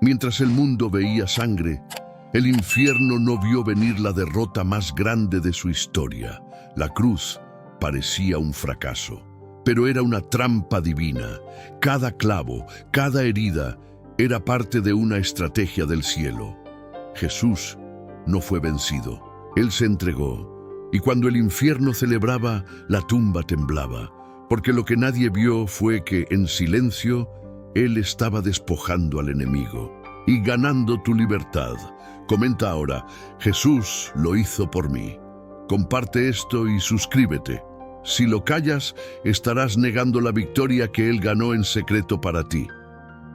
Mientras el mundo veía sangre, el infierno no vio venir la derrota más grande de su historia. La cruz parecía un fracaso, pero era una trampa divina. Cada clavo, cada herida, era parte de una estrategia del cielo. Jesús no fue vencido. Él se entregó, y cuando el infierno celebraba, la tumba temblaba, porque lo que nadie vio fue que, en silencio, Él estaba despojando al enemigo y ganando tu libertad. Comenta ahora: Jesús lo hizo por mí. Comparte esto y suscríbete. Si lo callas, estarás negando la victoria que Él ganó en secreto para ti.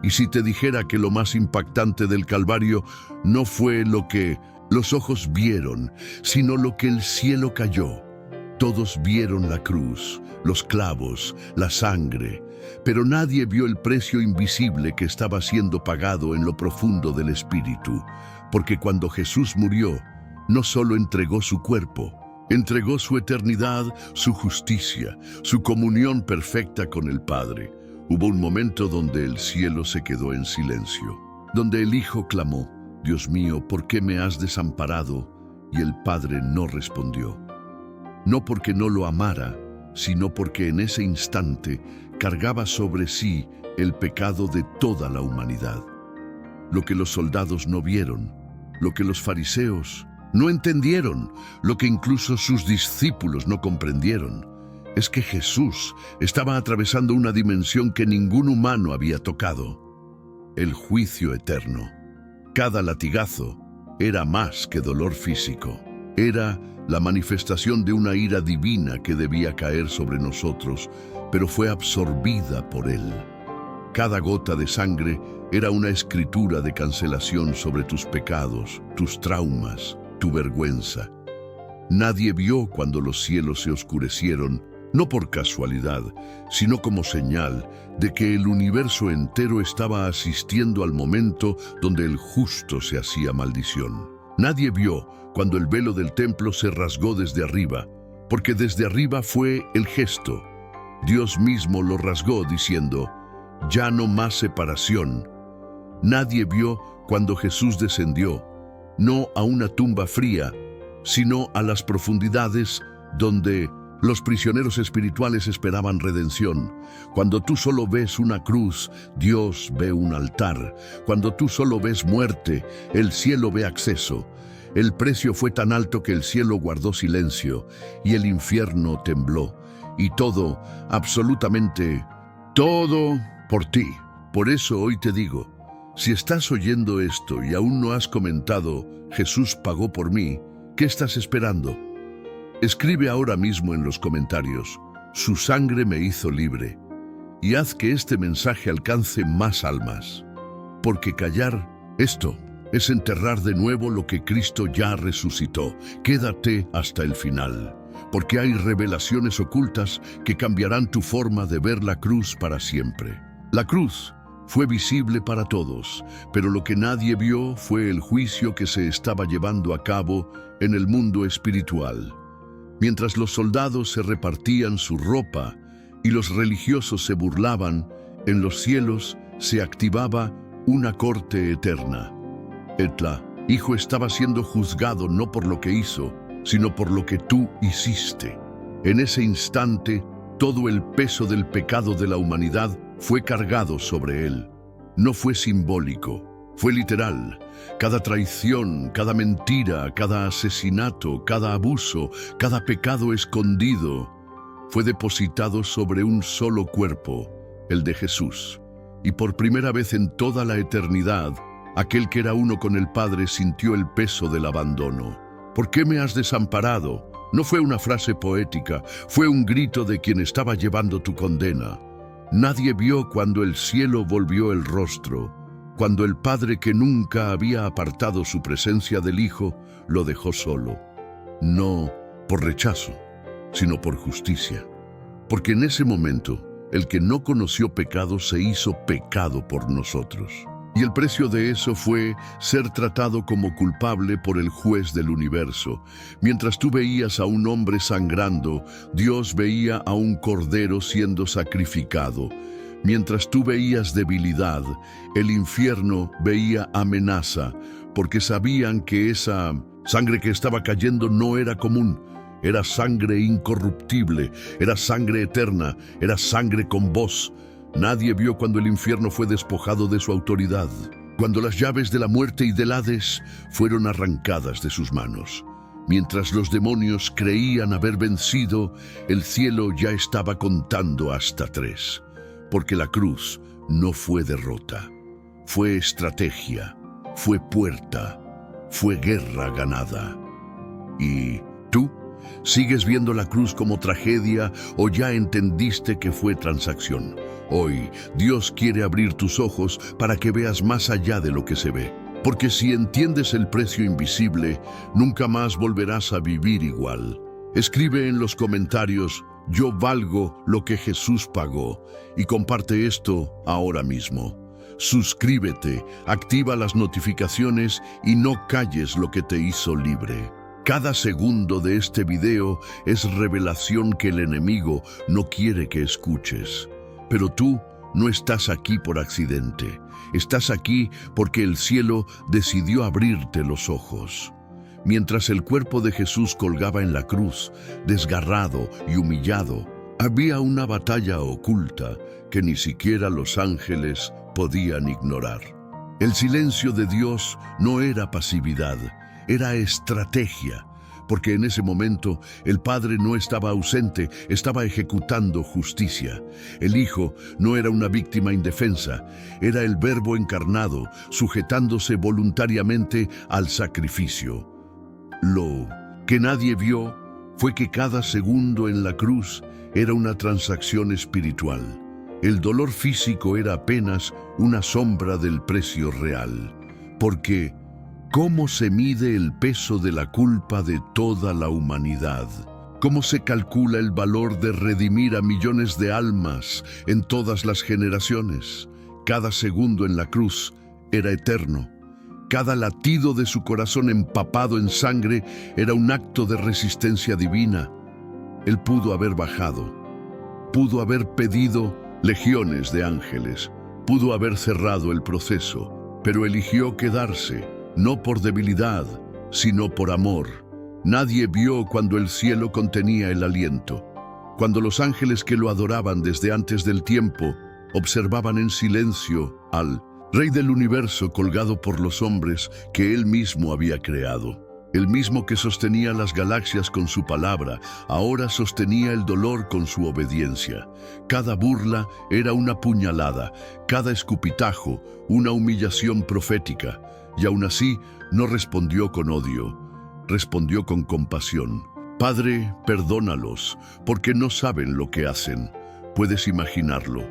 Y si te dijera que lo más impactante del Calvario no fue lo que los ojos vieron, sino lo que el cielo cayó. Todos vieron la cruz, los clavos, la sangre, pero nadie vio el precio invisible que estaba siendo pagado en lo profundo del espíritu, porque cuando Jesús murió, no solo entregó su cuerpo, entregó su eternidad, su justicia, su comunión perfecta con el Padre. Hubo un momento donde el cielo se quedó en silencio, donde el Hijo clamó: Dios mío, ¿por qué me has desamparado? Y el Padre no respondió. No porque no lo amara, sino porque en ese instante cargaba sobre sí el pecado de toda la humanidad. Lo que los soldados no vieron, lo que los fariseos no entendieron, lo que incluso sus discípulos no comprendieron, es que Jesús estaba atravesando una dimensión que ningún humano había tocado: el juicio eterno. Cada latigazo era más que dolor físico. Era la manifestación de una ira divina que debía caer sobre nosotros, pero fue absorbida por Él. Cada gota de sangre era una escritura de cancelación sobre tus pecados, tus traumas, tu vergüenza. Nadie vio cuando los cielos se oscurecieron, no por casualidad, sino como señal de que el universo entero estaba asistiendo al momento donde el justo se hacía maldición. Nadie vio cuando el velo del templo se rasgó desde arriba, porque desde arriba fue el gesto. Dios mismo lo rasgó diciendo: ya no más separación. Nadie vio cuando Jesús descendió, no a una tumba fría, sino a las profundidades donde los prisioneros espirituales esperaban redención. Cuando tú solo ves una cruz, Dios ve un altar. Cuando tú solo ves muerte, el cielo ve acceso. El precio fue tan alto que el cielo guardó silencio y el infierno tembló. Y todo, absolutamente todo, por ti. Por eso hoy te digo, si estás oyendo esto y aún no has comentado Jesús pagó por mí, ¿qué estás esperando? Escribe ahora mismo en los comentarios: su sangre me hizo libre, y haz que este mensaje alcance más almas. Porque callar esto es enterrar de nuevo lo que Cristo ya resucitó. Quédate hasta el final, porque hay revelaciones ocultas que cambiarán tu forma de ver la cruz para siempre. La cruz fue visible para todos, pero lo que nadie vio fue el juicio que se estaba llevando a cabo en el mundo espiritual. Mientras los soldados se repartían su ropa y los religiosos se burlaban, en los cielos se activaba una corte eterna. El Hijo estaba siendo juzgado no por lo que hizo, sino por lo que tú hiciste. En ese instante, todo el peso del pecado de la humanidad fue cargado sobre Él. No fue simbólico, fue literal. Cada traición, cada mentira, cada asesinato, cada abuso, cada pecado escondido fue depositado sobre un solo cuerpo, el de Jesús. Y por primera vez en toda la eternidad, aquel que era uno con el Padre sintió el peso del abandono. ¿Por qué me has desamparado? No fue una frase poética, fue un grito de quien estaba llevando tu condena. Nadie vio cuando el cielo volvió el rostro, cuando el Padre que nunca había apartado su presencia del Hijo lo dejó solo. No por rechazo, sino por justicia. Porque en ese momento, el que no conoció pecado se hizo pecado por nosotros. Y el precio de eso fue ser tratado como culpable por el juez del universo. Mientras tú veías a un hombre sangrando, Dios veía a un cordero siendo sacrificado. Mientras tú veías debilidad, el infierno veía amenaza, porque sabían que esa sangre que estaba cayendo no era común. Era sangre incorruptible, era sangre eterna, era sangre con voz. Nadie vio cuando el infierno fue despojado de su autoridad, cuando las llaves de la muerte y del Hades fueron arrancadas de sus manos. Mientras los demonios creían haber vencido, el cielo ya estaba contando hasta 3. Porque la cruz no fue derrota, fue estrategia, fue puerta, fue guerra ganada. ¿Y tú? ¿Sigues viendo la cruz como tragedia o ya entendiste que fue transacción? Hoy, Dios quiere abrir tus ojos para que veas más allá de lo que se ve. Porque si entiendes el precio invisible, nunca más volverás a vivir igual. Escribe en los comentarios: yo valgo lo que Jesús pagó, y comparte esto ahora mismo. Suscríbete, activa las notificaciones y no calles lo que te hizo libre. Cada segundo de este video es revelación que el enemigo no quiere que escuches. Pero tú no estás aquí por accidente. Estás aquí porque el cielo decidió abrirte los ojos. Mientras el cuerpo de Jesús colgaba en la cruz, desgarrado y humillado, había una batalla oculta que ni siquiera los ángeles podían ignorar. El silencio de Dios no era pasividad, era estrategia, porque en ese momento el Padre no estaba ausente, estaba ejecutando justicia. El Hijo no era una víctima indefensa, era el Verbo encarnado, sujetándose voluntariamente al sacrificio. Lo que nadie vio fue que cada segundo en la cruz era una transacción espiritual. El dolor físico era apenas una sombra del precio real, porque ¿cómo se mide el peso de la culpa de toda la humanidad? ¿Cómo se calcula el valor de redimir a millones de almas en todas las generaciones? Cada segundo en la cruz era eterno. Cada latido de su corazón empapado en sangre era un acto de resistencia divina. Él pudo haber bajado, pudo haber pedido legiones de ángeles, pudo haber cerrado el proceso, pero eligió quedarse, no por debilidad, sino por amor. Nadie vio cuando el cielo contenía el aliento, cuando los ángeles que lo adoraban desde antes del tiempo observaban en silencio al Rey del universo colgado por los hombres que Él mismo había creado. El mismo que sostenía las galaxias con su palabra, ahora sostenía el dolor con su obediencia. Cada burla era una puñalada, cada escupitajo una humillación profética, y aún así no respondió con odio, respondió con compasión. Padre, perdónalos, porque no saben lo que hacen. Puedes imaginarlo.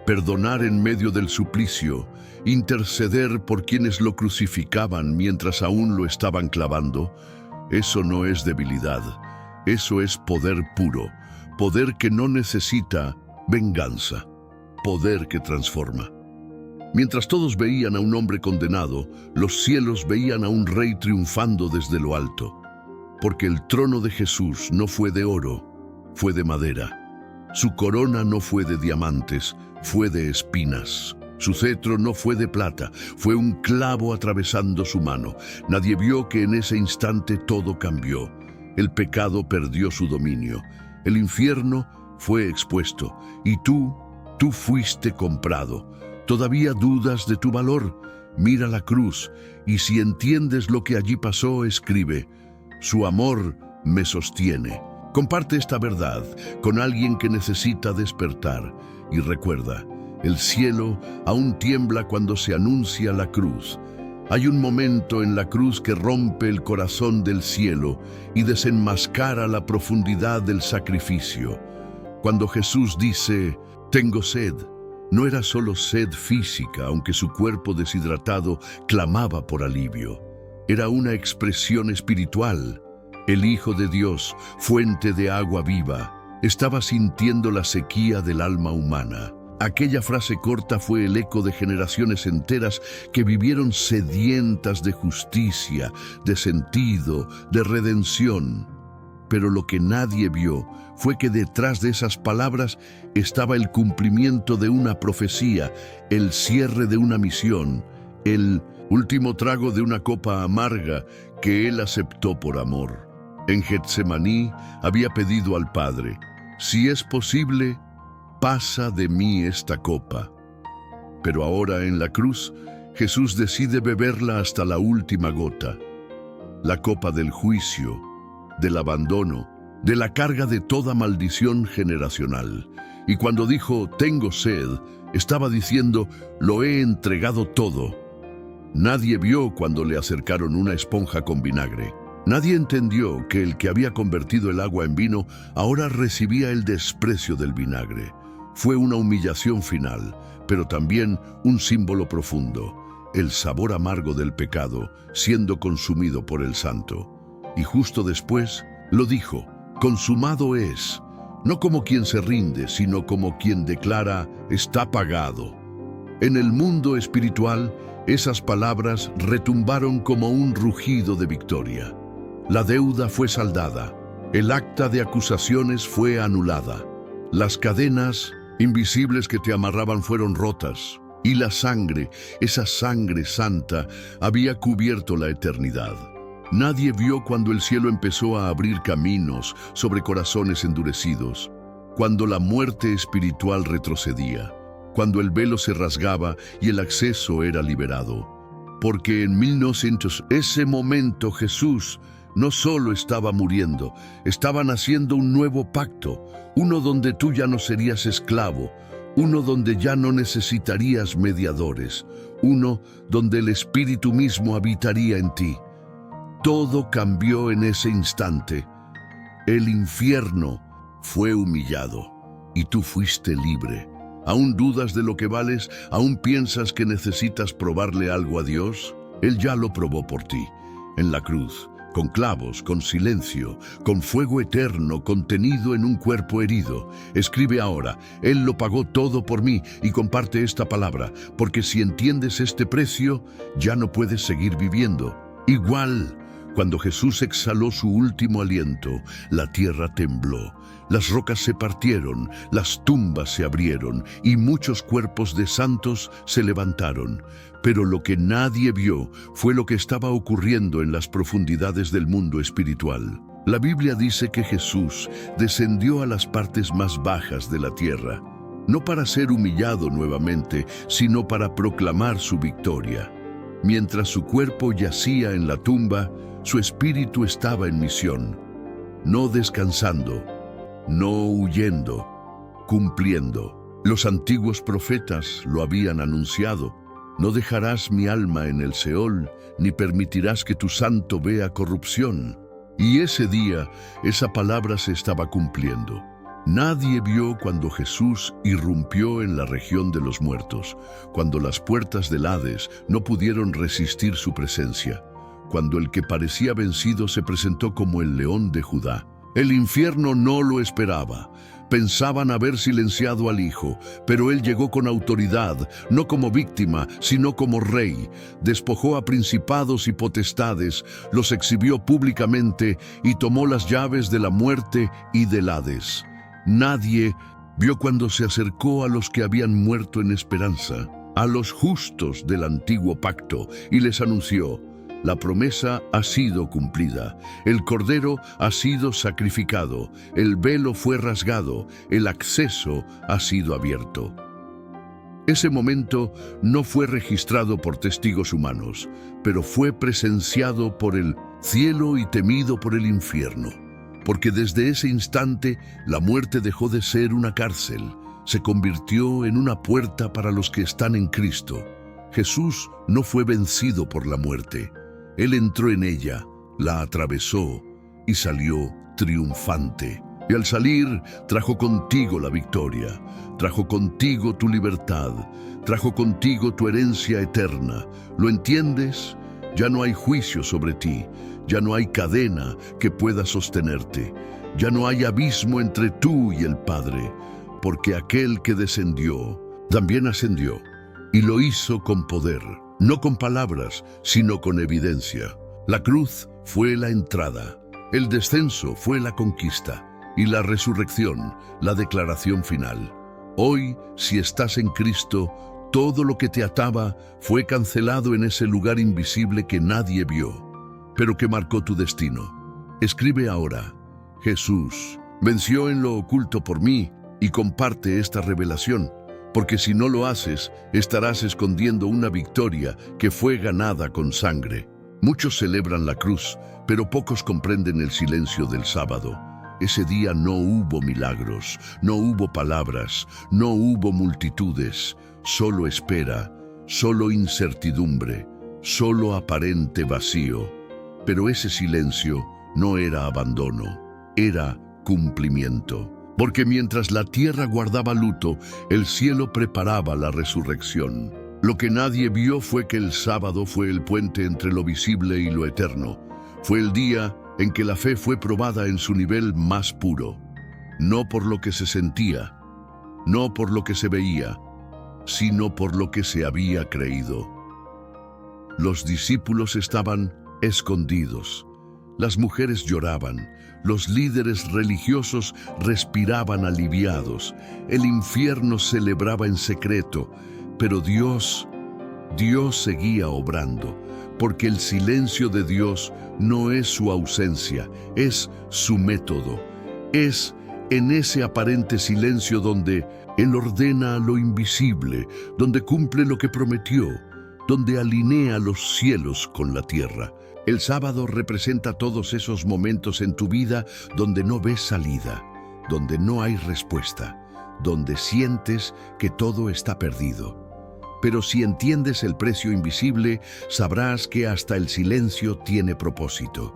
Perdonar en medio del suplicio, interceder por quienes lo crucificaban mientras aún lo estaban clavando. Eso no es debilidad, eso es poder puro, poder que no necesita venganza, poder que transforma. Mientras todos veían a un hombre condenado, los cielos veían a un rey triunfando desde lo alto, porque el trono de Jesús no fue de oro, fue de madera. Su corona no fue de diamantes, fue de espinas. Su cetro no fue de plata, fue un clavo atravesando su mano. Nadie vio que en ese instante todo cambió. El pecado perdió su dominio. El infierno fue expuesto. Y tú fuiste comprado. ¿Todavía dudas de tu valor? Mira la cruz, y si entiendes lo que allí pasó, escribe: su amor me sostiene. Comparte esta verdad con alguien que necesita despertar. Y recuerda, el cielo aún tiembla cuando se anuncia la cruz. Hay un momento en la cruz que rompe el corazón del cielo y desenmascara la profundidad del sacrificio. Cuando Jesús dice: tengo sed, no era solo sed física, aunque su cuerpo deshidratado clamaba por alivio. Era una expresión espiritual. El Hijo de Dios, fuente de agua viva, estaba sintiendo la sequía del alma humana. Aquella frase corta fue el eco de generaciones enteras que vivieron sedientas de justicia, de sentido, de redención. Pero lo que nadie vio fue que detrás de esas palabras estaba el cumplimiento de una profecía, el cierre de una misión, el último trago de una copa amarga que él aceptó por amor. En Getsemaní había pedido al Padre: si es posible, pasa de mí esta copa. Pero ahora en la cruz, Jesús decide beberla hasta la última gota. La copa del juicio, del abandono, de la carga de toda maldición generacional. Y cuando dijo, tengo sed, estaba diciendo, lo he entregado todo. Nadie vio cuando le acercaron una esponja con vinagre. Nadie entendió que el que había convertido el agua en vino ahora recibía el desprecio del vinagre. Fue una humillación final, pero también un símbolo profundo, el sabor amargo del pecado siendo consumido por el Santo. Y justo después lo dijo, consumado es, no como quien se rinde, sino como quien declara, está pagado. En el mundo espiritual, esas palabras retumbaron como un rugido de victoria. La deuda fue saldada, el acta de acusaciones fue anulada, las cadenas invisibles que te amarraban fueron rotas, y la sangre, esa sangre santa, había cubierto la eternidad. Nadie vio cuando el cielo empezó a abrir caminos sobre corazones endurecidos, cuando la muerte espiritual retrocedía, cuando el velo se rasgaba y el acceso era liberado. Porque en 1900, ese momento Jesús no solo estaba muriendo, estaba naciendo un nuevo pacto, uno donde tú ya no serías esclavo, uno donde ya no necesitarías mediadores, uno donde el Espíritu mismo habitaría en ti. Todo cambió en ese instante. El infierno fue humillado y tú fuiste libre. ¿Aún dudas de lo que vales? ¿Aún piensas que necesitas probarle algo a Dios? Él ya lo probó por ti, en la cruz, con clavos, con silencio, con fuego eterno contenido en un cuerpo herido. Escribe ahora, Él lo pagó todo por mí, y comparte esta palabra, porque si entiendes este precio, ya no puedes seguir viviendo. Igual, cuando Jesús exhaló su último aliento, la tierra tembló, las rocas se partieron, las tumbas se abrieron y muchos cuerpos de santos se levantaron. Pero lo que nadie vio fue lo que estaba ocurriendo en las profundidades del mundo espiritual. La Biblia dice que Jesús descendió a las partes más bajas de la tierra, no para ser humillado nuevamente, sino para proclamar su victoria. Mientras su cuerpo yacía en la tumba, su espíritu estaba en misión, no descansando, no huyendo, cumpliendo. Los antiguos profetas lo habían anunciado. No dejarás mi alma en el Seol, ni permitirás que tu santo vea corrupción. Y ese día, esa palabra se estaba cumpliendo. Nadie vio cuando Jesús irrumpió en la región de los muertos, cuando las puertas del Hades no pudieron resistir su presencia, cuando el que parecía vencido se presentó como el león de Judá. El infierno no lo esperaba. Pensaban haber silenciado al Hijo, pero Él llegó con autoridad, no como víctima, sino como Rey. Despojó a principados y potestades, los exhibió públicamente y tomó las llaves de la muerte y del Hades. Nadie vio cuando se acercó a los que habían muerto en esperanza, a los justos del antiguo pacto, y les anunció: la promesa ha sido cumplida, el Cordero ha sido sacrificado, el velo fue rasgado, el acceso ha sido abierto. Ese momento no fue registrado por testigos humanos, pero fue presenciado por el cielo y temido por el infierno, porque desde ese instante la muerte dejó de ser una cárcel, se convirtió en una puerta para los que están en Cristo. Jesús no fue vencido por la muerte. Él entró en ella, la atravesó y salió triunfante. Y al salir, trajo contigo la victoria, trajo contigo tu libertad, trajo contigo tu herencia eterna. ¿Lo entiendes? Ya no hay juicio sobre ti, ya no hay cadena que pueda sostenerte, ya no hay abismo entre tú y el Padre, porque aquel que descendió, también ascendió, y lo hizo con poder. No con palabras, sino con evidencia. La cruz fue la entrada. El descenso fue la conquista y la resurrección, la declaración final. Hoy, si estás en Cristo, todo lo que te ataba fue cancelado en ese lugar invisible que nadie vio, pero que marcó tu destino. Escribe ahora: Jesús venció en lo oculto por mí, y comparte esta revelación, porque si no lo haces, estarás escondiendo una victoria que fue ganada con sangre. Muchos celebran la cruz, pero pocos comprenden el silencio del sábado. Ese día no hubo milagros, no hubo palabras, no hubo multitudes, solo espera, solo incertidumbre, solo aparente vacío. Pero ese silencio no era abandono, era cumplimiento. Porque mientras la tierra guardaba luto, el cielo preparaba la resurrección. Lo que nadie vio fue que el sábado fue el puente entre lo visible y lo eterno. Fue el día en que la fe fue probada en su nivel más puro. No por lo que se sentía, no por lo que se veía, sino por lo que se había creído. Los discípulos estaban escondidos. Las mujeres lloraban, los líderes religiosos respiraban aliviados, el infierno celebraba en secreto, pero Dios seguía obrando, porque el silencio de Dios no es su ausencia, es su método. Es en ese aparente silencio donde Él ordena lo invisible, donde cumple lo que prometió, donde alinea los cielos con la tierra. El sábado representa todos esos momentos en tu vida donde no ves salida, donde no hay respuesta, donde sientes que todo está perdido. Pero si entiendes el precio invisible, sabrás que hasta el silencio tiene propósito,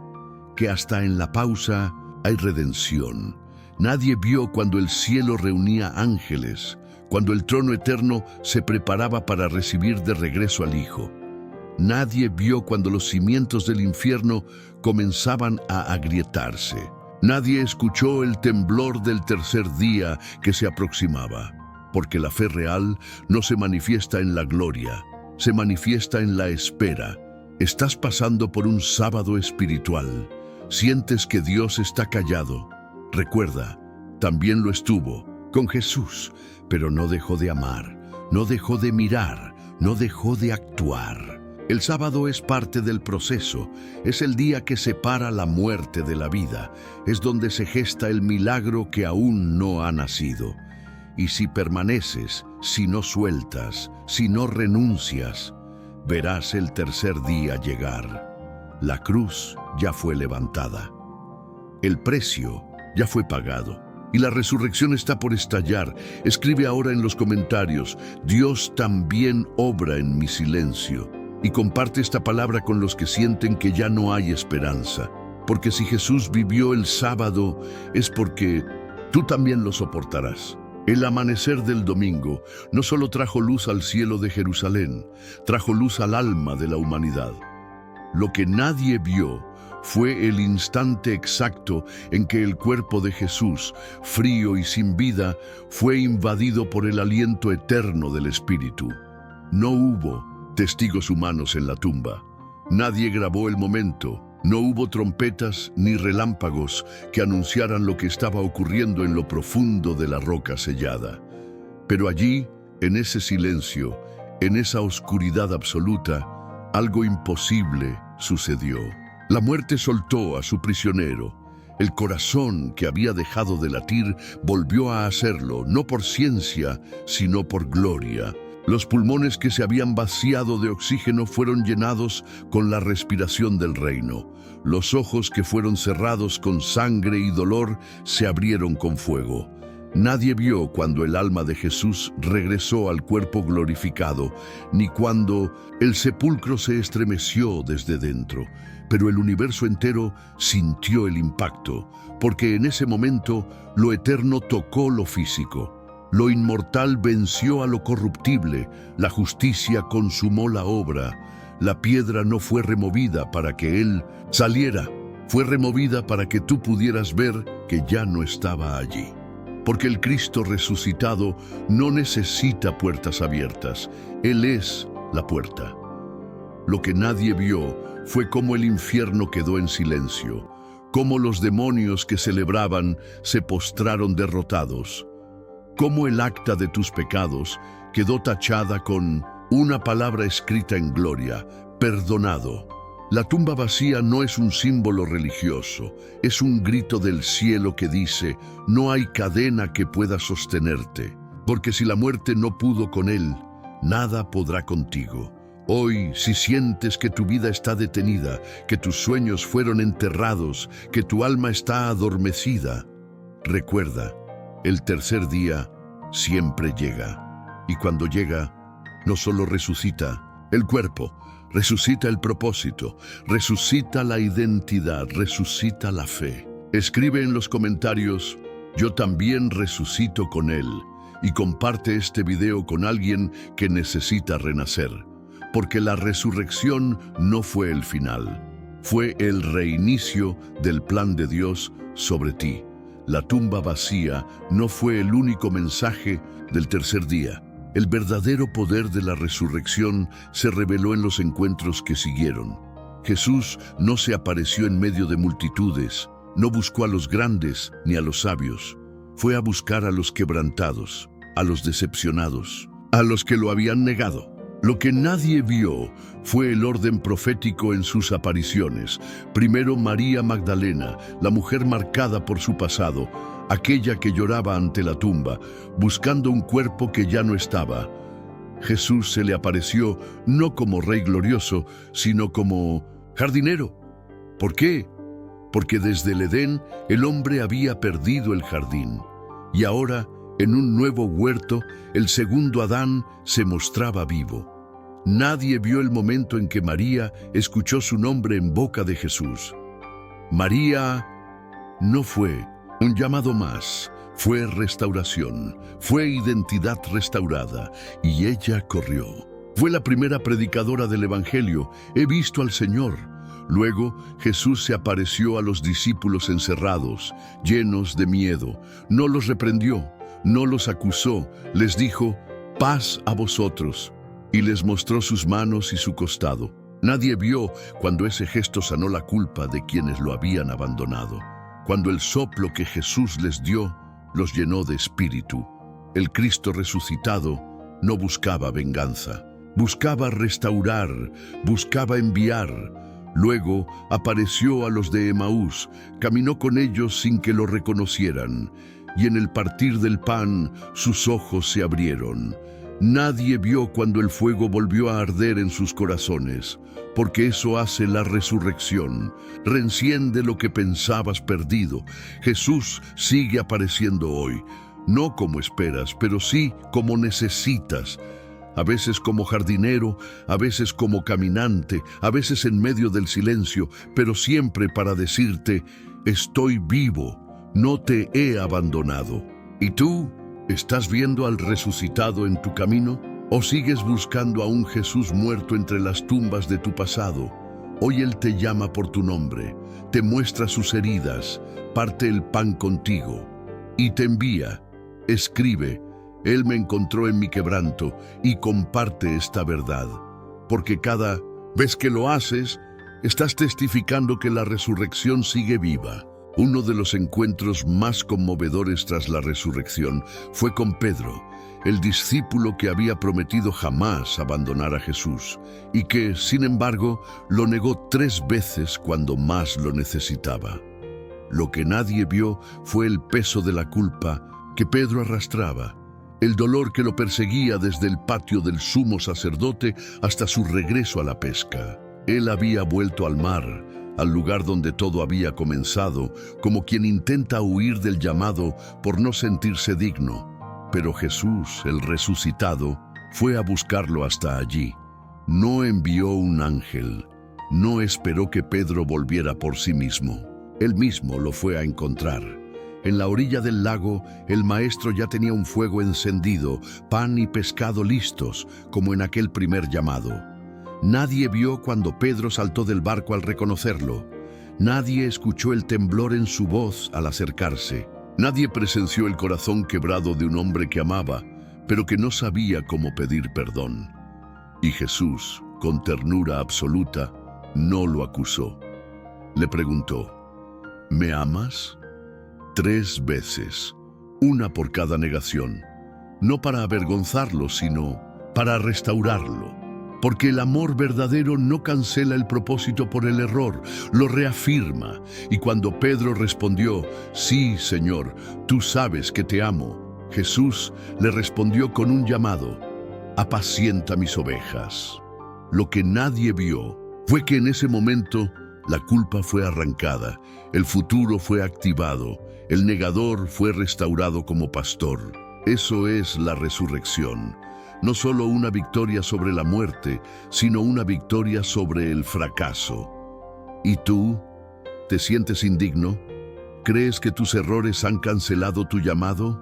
que hasta en la pausa hay redención. Nadie vio cuando el cielo reunía ángeles, cuando el trono eterno se preparaba para recibir de regreso al Hijo. Nadie vio cuando los cimientos del infierno comenzaban a agrietarse. Nadie escuchó el temblor del tercer día que se aproximaba, porque la fe real no se manifiesta en la gloria, se manifiesta en la espera. Estás pasando por un sábado espiritual. Sientes que Dios está callado. Recuerda, también lo estuvo con Jesús, pero no dejó de amar, no dejó de mirar, no dejó de actuar. El sábado es parte del proceso, es el día que separa la muerte de la vida, es donde se gesta el milagro que aún no ha nacido. Y si permaneces, si no sueltas, si no renuncias, verás el tercer día llegar. La cruz ya fue levantada. El precio ya fue pagado. Y la resurrección está por estallar. Escribe ahora en los comentarios: Dios también obra en mi silencio. Y comparte esta palabra con los que sienten que ya no hay esperanza. Porque si Jesús vivió el sábado, es porque tú también lo soportarás. El amanecer del domingo no solo trajo luz al cielo de Jerusalén, trajo luz al alma de la humanidad. Lo que nadie vio fue el instante exacto en que el cuerpo de Jesús, frío y sin vida, fue invadido por el aliento eterno del Espíritu. No hubo testigos humanos en la tumba. Nadie grabó el momento. No hubo trompetas ni relámpagos que anunciaran lo que estaba ocurriendo en lo profundo de la roca sellada. Pero allí, en ese silencio, en esa oscuridad absoluta, algo imposible sucedió. La muerte soltó a su prisionero. El corazón que había dejado de latir volvió a hacerlo, no por ciencia, sino por gloria. Los pulmones que se habían vaciado de oxígeno fueron llenados con la respiración del reino. Los ojos que fueron cerrados con sangre y dolor se abrieron con fuego. Nadie vio cuando el alma de Jesús regresó al cuerpo glorificado, ni cuando el sepulcro se estremeció desde dentro. Pero el universo entero sintió el impacto, porque en ese momento lo eterno tocó lo físico. Lo inmortal venció a lo corruptible, la justicia consumó la obra. La piedra no fue removida para que Él saliera, fue removida para que tú pudieras ver que ya no estaba allí. Porque el Cristo resucitado no necesita puertas abiertas, Él es la puerta. Lo que nadie vio fue cómo el infierno quedó en silencio, cómo los demonios que celebraban se postraron derrotados, cómo el acta de tus pecados quedó tachada con una palabra escrita en gloria: perdonado. La tumba vacía no es un símbolo religioso, es un grito del cielo que dice: no hay cadena que pueda sostenerte, porque si la muerte no pudo con él, nada podrá contigo. Hoy, si sientes que tu vida está detenida, que tus sueños fueron enterrados, que tu alma está adormecida, recuerda, el tercer día siempre llega. Y cuando llega, no solo resucita el cuerpo, resucita el propósito, resucita la identidad, resucita la fe. Escribe en los comentarios: yo también resucito con él, y comparte este video con alguien que necesita renacer, porque la resurrección no fue el final, fue el reinicio del plan de Dios sobre ti. La tumba vacía no fue el único mensaje del tercer día. El verdadero poder de la resurrección se reveló en los encuentros que siguieron. Jesús no se apareció en medio de multitudes, no buscó a los grandes ni a los sabios. Fue a buscar a los quebrantados, a los decepcionados, a los que lo habían negado. Lo que nadie vio fue el orden profético en sus apariciones. Primero María Magdalena, la mujer marcada por su pasado, aquella que lloraba ante la tumba, buscando un cuerpo que ya no estaba. Jesús se le apareció no como rey glorioso, sino como jardinero. ¿Por qué? Porque desde el Edén el hombre había perdido el jardín. Y ahora, en un nuevo huerto, el segundo Adán se mostraba vivo. Nadie vio el momento en que María escuchó su nombre en boca de Jesús. María no fue un llamado más, fue restauración, fue identidad restaurada, y ella corrió. Fue la primera predicadora del Evangelio: he visto al Señor. Luego Jesús se apareció a los discípulos encerrados, llenos de miedo. No los reprendió, no los acusó, les dijo: paz a vosotros. Y les mostró sus manos y su costado. Nadie vio cuando ese gesto sanó la culpa de quienes lo habían abandonado. Cuando el soplo que Jesús les dio los llenó de espíritu. El Cristo resucitado no buscaba venganza, buscaba restaurar, buscaba enviar. Luego apareció a los de Emaús, caminó con ellos sin que lo reconocieran, y en el partir del pan sus ojos se abrieron. Nadie vio cuando el fuego volvió a arder en sus corazones, porque eso hace la resurrección. Reenciende lo que pensabas perdido. Jesús sigue apareciendo hoy, no como esperas, pero sí como necesitas. A veces como jardinero, a veces como caminante, a veces en medio del silencio, pero siempre para decirte: estoy vivo, no te he abandonado. ¿Y tú? ¿Estás viendo al resucitado en tu camino? ¿O sigues buscando a un Jesús muerto entre las tumbas de tu pasado? Hoy Él te llama por tu nombre, te muestra sus heridas, parte el pan contigo y te envía. Escribe: Él me encontró en mi quebranto, y comparte esta verdad. Porque cada vez que lo haces, estás testificando que la resurrección sigue viva. Uno de los encuentros más conmovedores tras la resurrección fue con Pedro, el discípulo que había prometido jamás abandonar a Jesús, y que, sin embargo, lo negó 3 veces cuando más lo necesitaba. Lo que nadie vio fue el peso de la culpa que Pedro arrastraba, el dolor que lo perseguía desde el patio del sumo sacerdote hasta su regreso a la pesca. Él había vuelto al mar, al lugar donde todo había comenzado, como quien intenta huir del llamado por no sentirse digno. Pero Jesús, el resucitado, fue a buscarlo hasta allí. No envió un ángel, no esperó que Pedro volviera por sí mismo. Él mismo lo fue a encontrar. En la orilla del lago, el maestro ya tenía un fuego encendido, pan y pescado listos, como en aquel primer llamado. Nadie vio cuando Pedro saltó del barco al reconocerlo. Nadie escuchó el temblor en su voz al acercarse. Nadie presenció el corazón quebrado de un hombre que amaba, pero que no sabía cómo pedir perdón. Y Jesús, con ternura absoluta, no lo acusó. Le preguntó: ¿Me amas? 3 veces, una por cada negación, no para avergonzarlo, sino para restaurarlo. Porque el amor verdadero no cancela el propósito por el error, lo reafirma. Y cuando Pedro respondió, sí, Señor, tú sabes que te amo, Jesús le respondió con un llamado, apacienta mis ovejas. Lo que nadie vio fue que en ese momento la culpa fue arrancada, el futuro fue activado, el negador fue restaurado como pastor. Eso es la resurrección. No solo una victoria sobre la muerte, sino una victoria sobre el fracaso. ¿Y tú? ¿Te sientes indigno? ¿Crees que tus errores han cancelado tu llamado?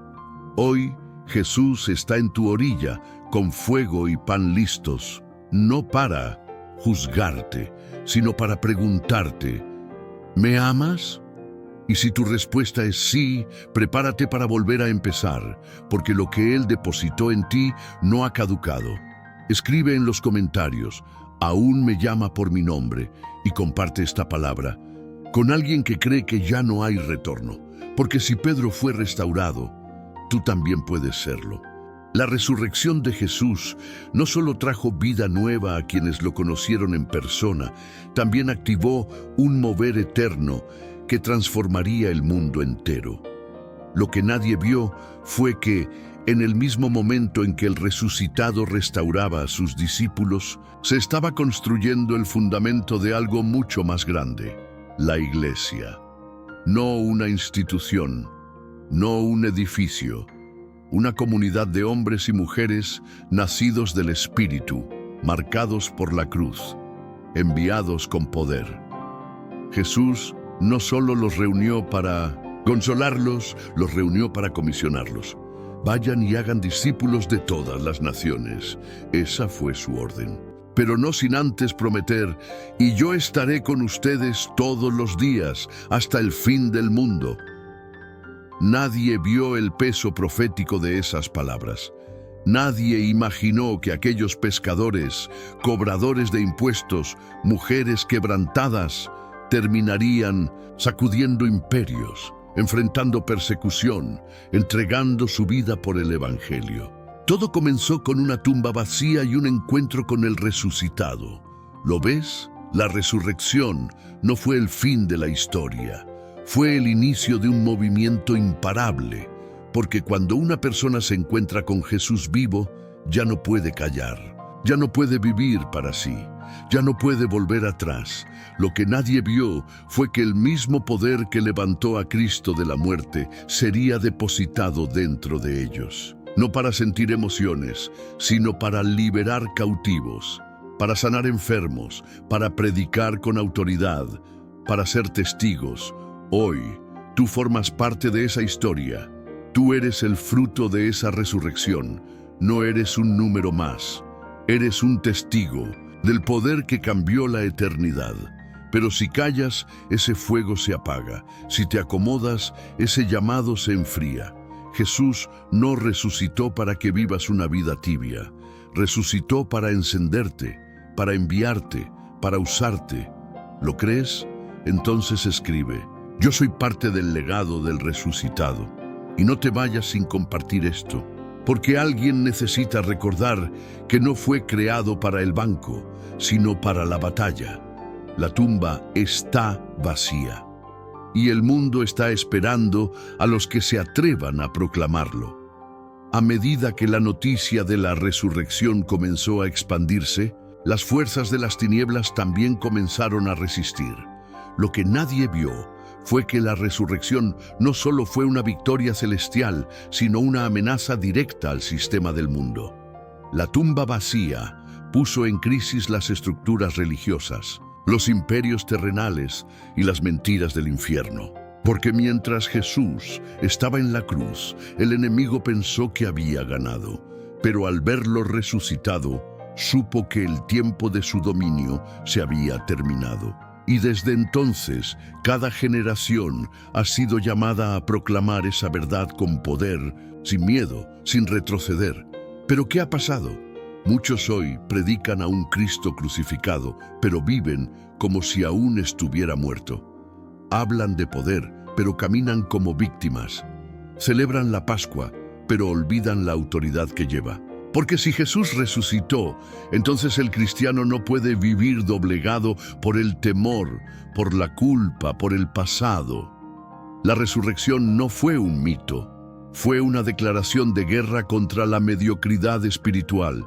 Hoy, Jesús está en tu orilla, con fuego y pan listos, no para juzgarte, sino para preguntarte, ¿me amas? Y si tu respuesta es sí, prepárate para volver a empezar, porque lo que Él depositó en ti no ha caducado. Escribe en los comentarios, aún me llama por mi nombre, y comparte esta palabra con alguien que cree que ya no hay retorno, porque si Pedro fue restaurado, tú también puedes serlo. La resurrección de Jesús no solo trajo vida nueva a quienes lo conocieron en persona, también activó un mover eterno que transformaría el mundo entero. Lo que nadie vio fue que, en el mismo momento en que el resucitado restauraba a sus discípulos, se estaba construyendo el fundamento de algo mucho más grande, la Iglesia. No una institución, no un edificio, una comunidad de hombres y mujeres nacidos del Espíritu, marcados por la cruz, enviados con poder. Jesús no solo los reunió para consolarlos, los reunió para comisionarlos. Vayan y hagan discípulos de todas las naciones. Esa fue su orden. Pero no sin antes prometer, y yo estaré con ustedes todos los días, hasta el fin del mundo. Nadie vio el peso profético de esas palabras. Nadie imaginó que aquellos pescadores, cobradores de impuestos, mujeres quebrantadas, terminarían sacudiendo imperios, enfrentando persecución, entregando su vida por el Evangelio. Todo comenzó con una tumba vacía y un encuentro con el resucitado. ¿Lo ves? La resurrección no fue el fin de la historia. Fue el inicio de un movimiento imparable, porque cuando una persona se encuentra con Jesús vivo, ya no puede callar, ya no puede vivir para sí, ya no puede volver atrás. Lo que nadie vio fue que el mismo poder que levantó a Cristo de la muerte sería depositado dentro de ellos. No para sentir emociones, sino para liberar cautivos, para sanar enfermos, para predicar con autoridad, para ser testigos. Hoy, tú formas parte de esa historia. Tú eres el fruto de esa resurrección. No eres un número más. Eres un testigo del poder que cambió la eternidad. Pero si callas, ese fuego se apaga. Si te acomodas, ese llamado se enfría. Jesús no resucitó para que vivas una vida tibia. Resucitó para encenderte, para enviarte, para usarte. ¿Lo crees? Entonces escribe, yo soy parte del legado del resucitado. Y no te vayas sin compartir esto, porque alguien necesita recordar que no fue creado para el banco, sino para la batalla. La tumba está vacía y el mundo está esperando a los que se atrevan a proclamarlo. A medida que la noticia de la resurrección comenzó a expandirse, las fuerzas de las tinieblas también comenzaron a resistir. Lo que nadie vio fue que la resurrección no solo fue una victoria celestial, sino una amenaza directa al sistema del mundo. La tumba vacía puso en crisis las estructuras religiosas, los imperios terrenales y las mentiras del infierno. Porque mientras Jesús estaba en la cruz, el enemigo pensó que había ganado, pero al verlo resucitado, supo que el tiempo de su dominio se había terminado. Y desde entonces, cada generación ha sido llamada a proclamar esa verdad con poder, sin miedo, sin retroceder. ¿Pero qué ha pasado? Muchos hoy predican a un Cristo crucificado, pero viven como si aún estuviera muerto. hablan de poder, pero caminan como víctimas. Celebran la Pascua, pero olvidan la autoridad que lleva. Porque si Jesús resucitó, entonces el cristiano no puede vivir doblegado por el temor, por la culpa, por el pasado. La resurrección no fue un mito, fue una declaración de guerra contra la mediocridad espiritual.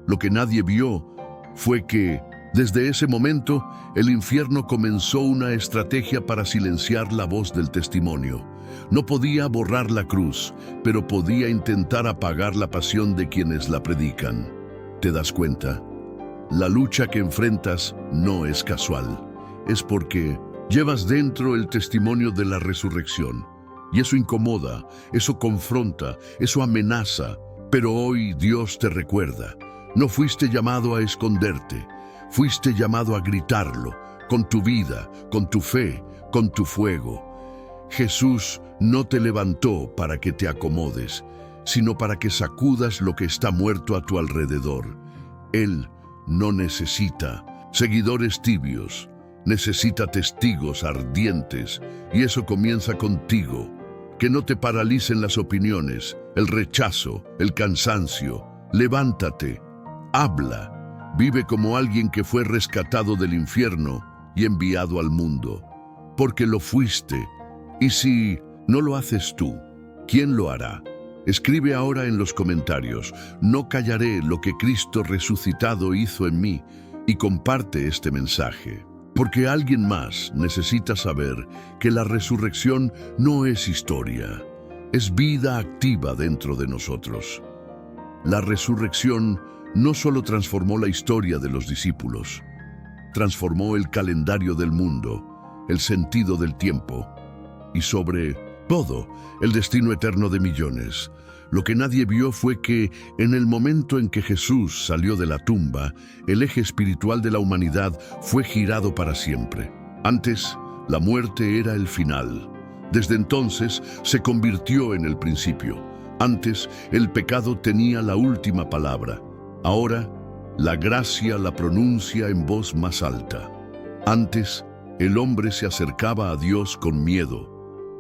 Lo que nadie vio fue que, desde ese momento, el infierno comenzó una estrategia para silenciar la voz del testimonio. No podía borrar la cruz, pero podía intentar apagar la pasión de quienes la predican. ¿Te das cuenta? La lucha que enfrentas no es casual. Es porque llevas dentro el testimonio de la resurrección. Y eso incomoda, eso confronta, eso amenaza. Pero hoy Dios te recuerda. No fuiste llamado a esconderte. Fuiste llamado a gritarlo, con tu vida, con tu fe, con tu fuego. Jesús no te levantó para que te acomodes, sino para que sacudas lo que está muerto a tu alrededor. Él no necesita seguidores tibios, necesita testigos ardientes, y eso comienza contigo. Que no te paralicen las opiniones, el rechazo, el cansancio. Levántate, habla. Vive como alguien que fue rescatado del infierno y enviado al mundo, porque lo fuiste. Y si no lo haces tú, ¿quién lo hará? Escribe ahora en los comentarios, no callaré lo que Cristo resucitado hizo en mí, y comparte este mensaje, porque alguien más necesita saber que la resurrección no es historia, es vida activa dentro de nosotros. La resurrección no solo transformó la historia de los discípulos, transformó el calendario del mundo, el sentido del tiempo y sobre todo el destino eterno de millones. Lo que nadie vio fue que en el momento en que Jesús salió de la tumba, el eje espiritual de la humanidad fue girado para siempre. Antes, la muerte era el final. Desde entonces se convirtió en el principio. Antes, el pecado tenía la última palabra. Ahora, la gracia la pronuncia en voz más alta. Antes, el hombre se acercaba a Dios con miedo.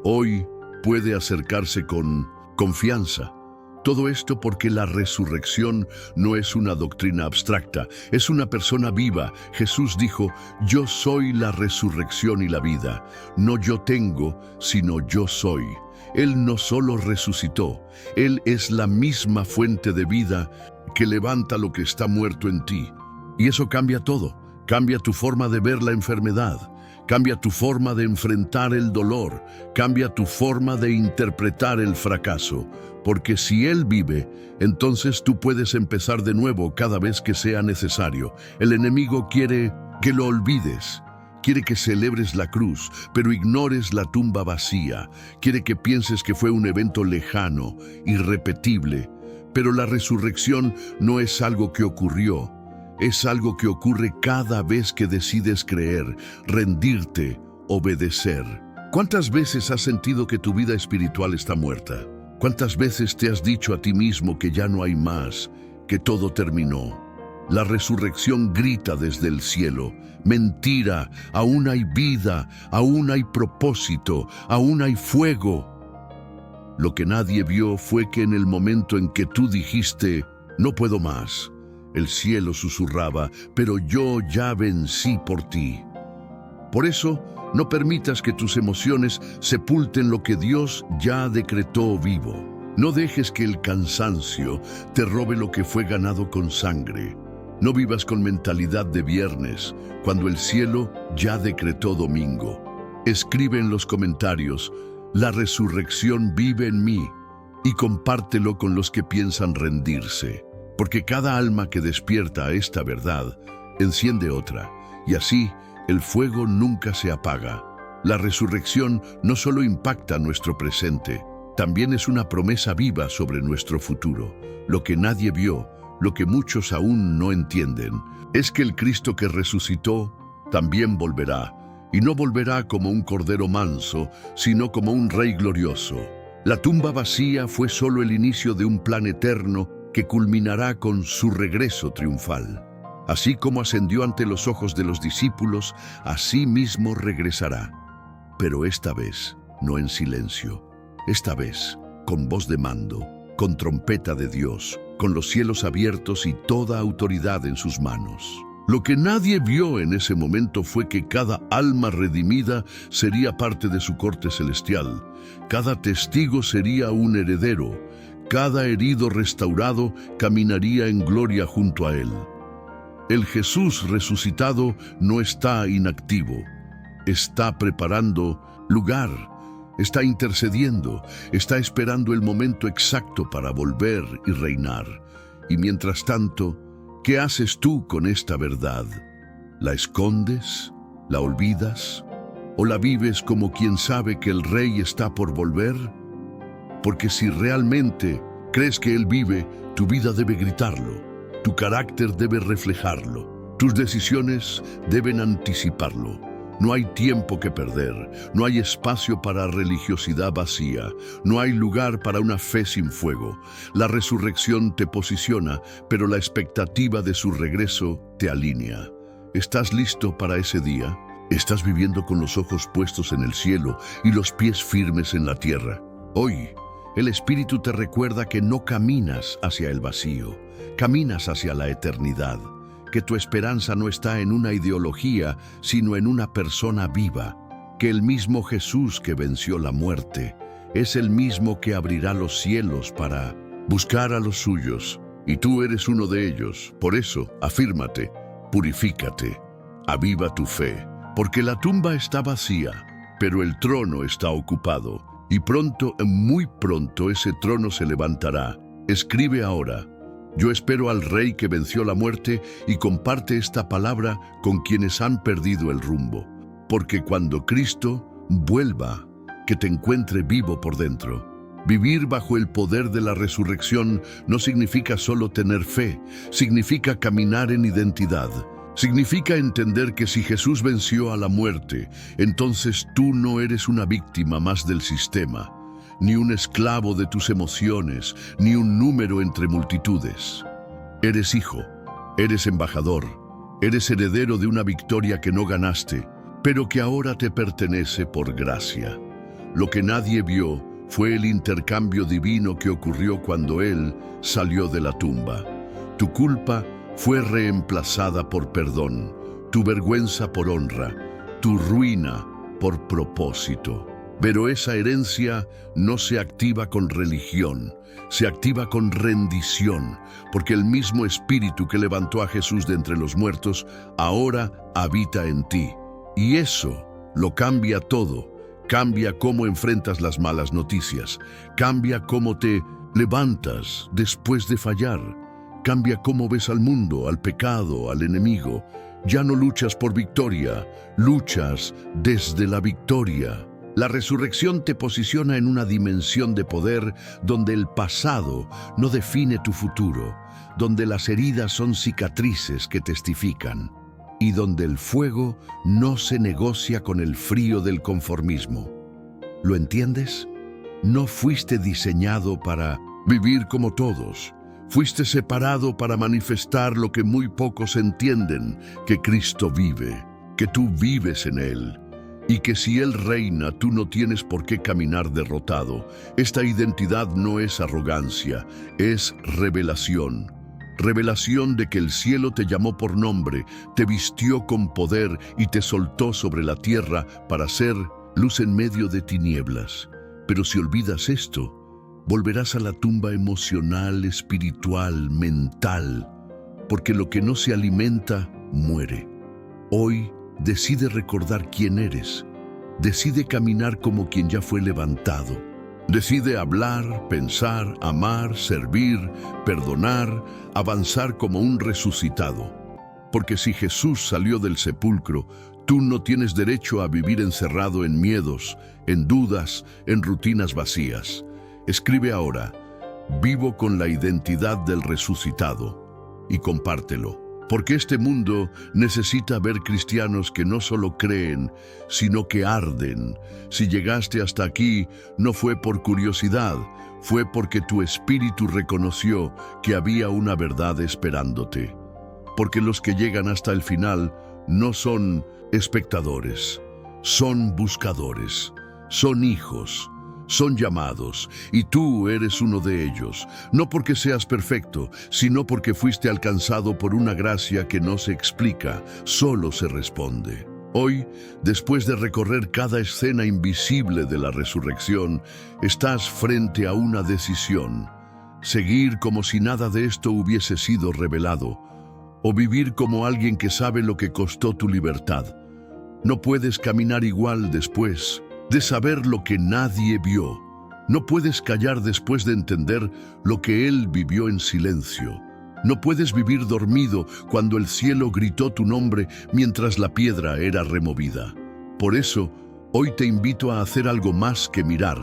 Hoy puede acercarse con confianza. Todo esto porque la resurrección no es una doctrina abstracta, es una persona viva. Jesús dijo, yo soy la resurrección y la vida. No yo tengo, sino yo soy. Él no solo resucitó, Él es la misma fuente de vida que levanta lo que está muerto en ti. Y eso cambia todo. Cambia tu forma de ver la enfermedad. Cambia tu forma de enfrentar el dolor. Cambia tu forma de interpretar el fracaso. Porque si Él vive, entonces tú puedes empezar de nuevo cada vez que sea necesario. El enemigo quiere que lo olvides. Quiere que celebres la cruz, pero ignores la tumba vacía. Quiere que pienses que fue un evento lejano, irrepetible. Pero la resurrección no es algo que ocurrió. Es algo que ocurre cada vez que decides creer, rendirte, obedecer. ¿Cuántas veces has sentido que tu vida espiritual está muerta? ¿Cuántas veces te has dicho a ti mismo que ya no hay más, que todo terminó? La resurrección grita desde el cielo, mentira, aún hay vida, aún hay propósito, aún hay fuego. Lo que nadie vio fue que en el momento en que tú dijiste, no puedo más, el cielo susurraba, pero yo ya vencí por ti. Por eso, no permitas que tus emociones sepulten lo que Dios ya decretó vivo. No dejes que el cansancio te robe lo que fue ganado con sangre. No vivas con mentalidad de viernes, cuando el cielo ya decretó domingo. Escribe en los comentarios, la resurrección vive en mí, y compártelo con los que piensan rendirse. Porque cada alma que despierta a esta verdad, enciende otra, y así el fuego nunca se apaga. La resurrección no solo impacta nuestro presente, también es una promesa viva sobre nuestro futuro. Lo que nadie vio, lo que muchos aún no entienden, es que el Cristo que resucitó también volverá, y no volverá como un cordero manso, sino como un rey glorioso. La tumba vacía fue solo el inicio de un plan eterno que culminará con su regreso triunfal. Así como ascendió ante los ojos de los discípulos, así mismo regresará. Pero esta vez, no en silencio. Esta vez, con voz de mando, con trompeta de Dios, con los cielos abiertos y toda autoridad en sus manos. Lo que nadie vio en ese momento fue que cada alma redimida sería parte de su corte celestial. Cada testigo sería un heredero. Cada herido restaurado caminaría en gloria junto a él. El Jesús resucitado no está inactivo. Está preparando lugar. Está intercediendo. Está esperando el momento exacto para volver y reinar. Y mientras tanto, ¿qué haces tú con esta verdad? ¿La escondes? ¿La olvidas? ¿O la vives como quien sabe que el Rey está por volver? Porque si realmente crees que Él vive, tu vida debe gritarlo, tu carácter debe reflejarlo, tus decisiones deben anticiparlo. No hay tiempo que perder, no hay espacio para religiosidad vacía, no hay lugar para una fe sin fuego. La resurrección te posiciona, pero la expectativa de su regreso te alinea. ¿Estás listo para ese día? ¿Estás viviendo con los ojos puestos en el cielo y los pies firmes en la tierra? Hoy, el Espíritu te recuerda que no caminas hacia el vacío, caminas hacia la eternidad. Que tu esperanza no está en una ideología, sino en una persona viva, que el mismo Jesús que venció la muerte es el mismo que abrirá los cielos para buscar a los suyos, y tú eres uno de ellos. Por eso, afírmate, purifícate, aviva tu fe, porque la tumba está vacía, pero el trono está ocupado, y pronto, muy pronto, ese trono se levantará. Escribe ahora: yo espero al Rey que venció la muerte y comparte esta palabra con quienes han perdido el rumbo. Porque cuando Cristo vuelva, que te encuentre vivo por dentro. Vivir bajo el poder de la resurrección no significa solo tener fe, significa caminar en identidad. Significa entender que si Jesús venció a la muerte, entonces tú no eres una víctima más del sistema, ni un esclavo de tus emociones, ni un número entre multitudes. Eres hijo, eres embajador, eres heredero de una victoria que no ganaste, pero que ahora te pertenece por gracia. Lo que nadie vio fue el intercambio divino que ocurrió cuando Él salió de la tumba. Tu culpa fue reemplazada por perdón, tu vergüenza por honra, tu ruina por propósito. Pero esa herencia no se activa con religión, se activa con rendición, porque el mismo Espíritu que levantó a Jesús de entre los muertos ahora habita en ti. Y eso lo cambia todo. Cambia cómo enfrentas las malas noticias, cambia cómo te levantas después de fallar, cambia cómo ves al mundo, al pecado, al enemigo. Ya no luchas por victoria, luchas desde la victoria. La resurrección te posiciona en una dimensión de poder donde el pasado no define tu futuro, donde las heridas son cicatrices que testifican y donde el fuego no se negocia con el frío del conformismo. ¿Lo entiendes? No fuiste diseñado para vivir como todos. Fuiste separado para manifestar lo que muy pocos entienden, que Cristo vive, que tú vives en Él. Y que si Él reina, tú no tienes por qué caminar derrotado. Esta identidad no es arrogancia, es revelación. Revelación de que el cielo te llamó por nombre, te vistió con poder y te soltó sobre la tierra para ser luz en medio de tinieblas. Pero si olvidas esto, volverás a la tumba emocional, espiritual, mental, porque lo que no se alimenta, muere. Hoy, decide recordar quién eres. Decide caminar como quien ya fue levantado. Decide hablar, pensar, amar, servir, perdonar, avanzar como un resucitado. Porque si Jesús salió del sepulcro, tú no tienes derecho a vivir encerrado en miedos, en dudas, en rutinas vacías. Escribe ahora: vivo con la identidad del resucitado, y compártelo. Porque este mundo necesita ver cristianos que no solo creen, sino que arden. Si llegaste hasta aquí, no fue por curiosidad, fue porque tu espíritu reconoció que había una verdad esperándote. Porque los que llegan hasta el final no son espectadores, son buscadores, son hijos, son llamados, y tú eres uno de ellos, no porque seas perfecto, sino porque fuiste alcanzado por una gracia que no se explica, solo se responde. Hoy, después de recorrer cada escena invisible de la resurrección, estás frente a una decisión: seguir como si nada de esto hubiese sido revelado, o vivir como alguien que sabe lo que costó tu libertad. No puedes caminar igual después de saber lo que nadie vio. No puedes callar después de entender lo que Él vivió en silencio. No puedes vivir dormido cuando el cielo gritó tu nombre mientras la piedra era removida. Por eso, hoy te invito a hacer algo más que mirar.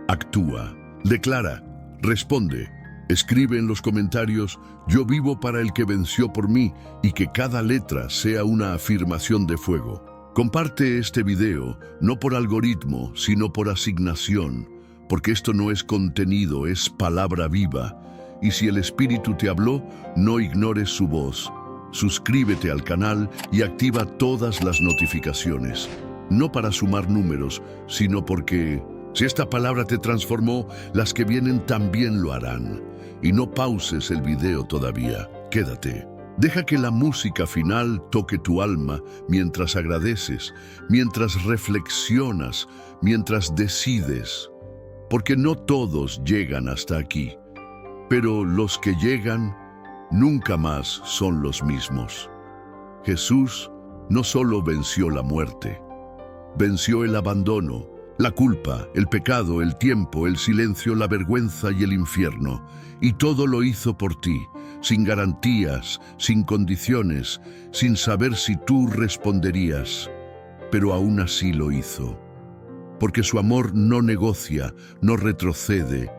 Actúa, declara, responde. Escribe en los comentarios: yo vivo para el que venció por mí, y que cada letra sea una afirmación de fuego. Comparte este video, no por algoritmo, sino por asignación, porque esto no es contenido, es palabra viva. Y si el Espíritu te habló, no ignores su voz. Suscríbete al canal y activa todas las notificaciones, no para sumar números, sino porque si esta palabra te transformó, las que vienen también lo harán. Y no pauses el video todavía, quédate. Deja que la música final toque tu alma mientras agradeces, mientras reflexionas, mientras decides. Porque no todos llegan hasta aquí, pero los que llegan nunca más son los mismos. Jesús no solo venció la muerte, venció el abandono, la culpa, el pecado, el tiempo, el silencio, la vergüenza y el infierno. Y todo lo hizo por ti, sin garantías, sin condiciones, sin saber si tú responderías. Pero aún así lo hizo. Porque su amor no negocia, no retrocede,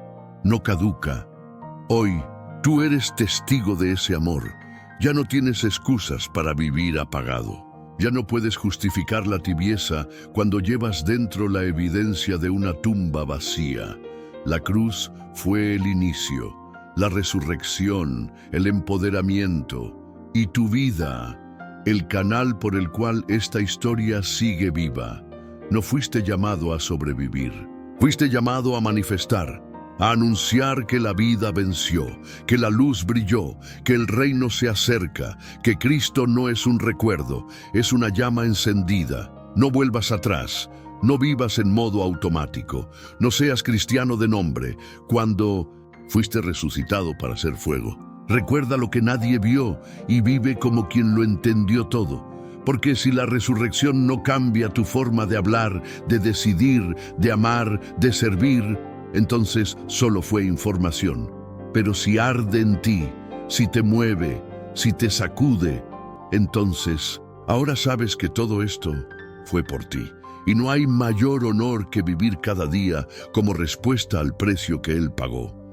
no caduca. Hoy, tú eres testigo de ese amor. Ya no tienes excusas para vivir apagado. Ya no puedes justificar la tibieza cuando llevas dentro la evidencia de una tumba vacía. La cruz fue el inicio, la resurrección, el empoderamiento, y tu vida, el canal por el cual esta historia sigue viva. No fuiste llamado a sobrevivir, fuiste llamado a manifestar, a anunciar que la vida venció, que la luz brilló, que el reino se acerca, que Cristo no es un recuerdo, es una llama encendida. No vuelvas atrás, no vivas en modo automático, no seas cristiano de nombre, cuando fuiste resucitado para ser fuego. Recuerda lo que nadie vio y vive como quien lo entendió todo. Porque si la resurrección no cambia tu forma de hablar, de decidir, de amar, de servir, entonces solo fue información. Pero si arde en ti, si te mueve, si te sacude, entonces ahora sabes que todo esto fue por ti. Y no hay mayor honor que vivir cada día como respuesta al precio que Él pagó.